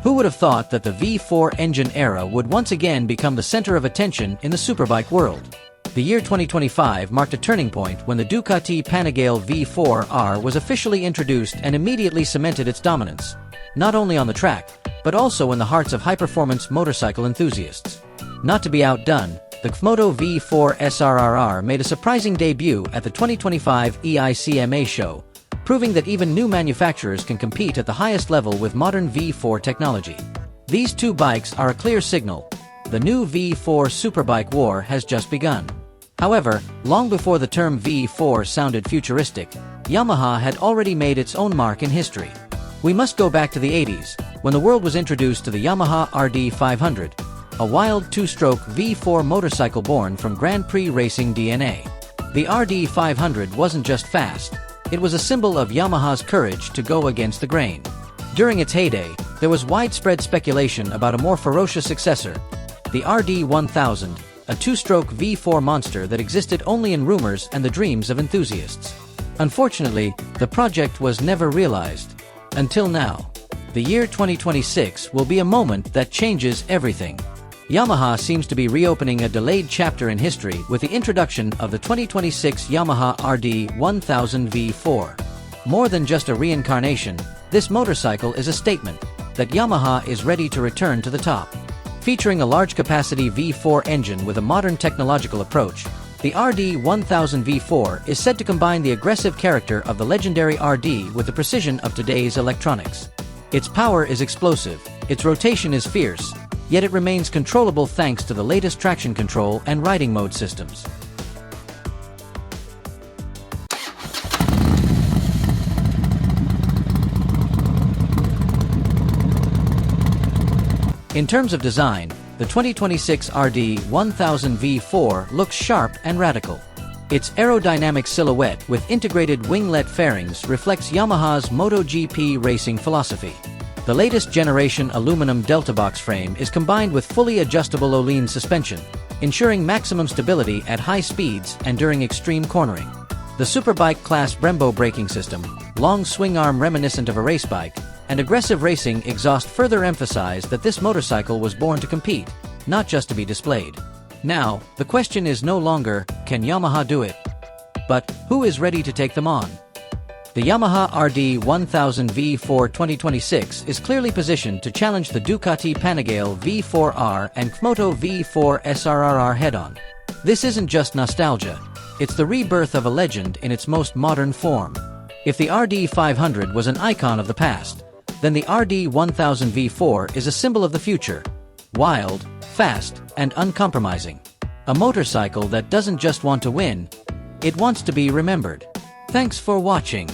Who would have thought that the V4 engine era would once again become the center of attention in the superbike world? The year 2025 marked a turning point when the Ducati Panigale V4R was officially introduced and immediately cemented its dominance, not only on the track, but also in the hearts of high-performance motorcycle enthusiasts. Not to be outdone, the CFMOTO V4 SRRR made a surprising debut at the 2025 EICMA show, proving that even new manufacturers can compete at the highest level with modern V4 technology. These two bikes are a clear signal. The new V4 superbike war has just begun. However, long before the term V4 sounded futuristic, Yamaha had already made its own mark in history. We must go back to the 80s, when the world was introduced to the YAMAHA RD1000, a wild two-stroke V4 motorcycle born from Grand Prix racing DNA. The RD500 wasn't just fast, it was a symbol of Yamaha's courage to go against the grain. During its heyday, there was widespread speculation about a more ferocious successor, the RD1000, a two-stroke V4 monster that existed only in rumors and the dreams of enthusiasts. Unfortunately, the project was never realized. Until now. The year 2026 will be a moment that changes everything. Yamaha seems to be reopening a delayed chapter in history with the introduction of the 2026 Yamaha RD1000 V4. More than just a reincarnation, this motorcycle is a statement that Yamaha is ready to return to the top. Featuring a large-capacity V4 engine with a modern technological approach, the RD1000 V4 is said to combine the aggressive character of the legendary RD with the precision of today's electronics. Its power is explosive, its rotation is fierce, yet it remains controllable thanks to the latest traction control and riding mode systems. In terms of design, the 2026 RD1000 V4 looks sharp and radical. Its aerodynamic silhouette with integrated winglet fairings reflects Yamaha's MotoGP racing philosophy. The latest generation aluminum delta box frame is combined with fully adjustable Öhlin suspension, ensuring maximum stability at high speeds and during extreme cornering. The superbike class Brembo braking system, long swing arm reminiscent of a race bike, and aggressive racing exhaust further emphasize that this motorcycle was born to compete, not just to be displayed. Now, the question is no longer, can Yamaha do it? But, who is ready to take them on? The Yamaha RD1000 V4 2026 is clearly positioned to challenge the Ducati Panigale V4R and CFMOTO V4 SRRR head-on. This isn't just nostalgia, it's the rebirth of a legend in its most modern form. If the RD500 was an icon of the past, then the RD1000 V4 is a symbol of the future. Wild, fast, and uncompromising. A motorcycle that doesn't just want to win, it wants to be remembered. Thanks for watching.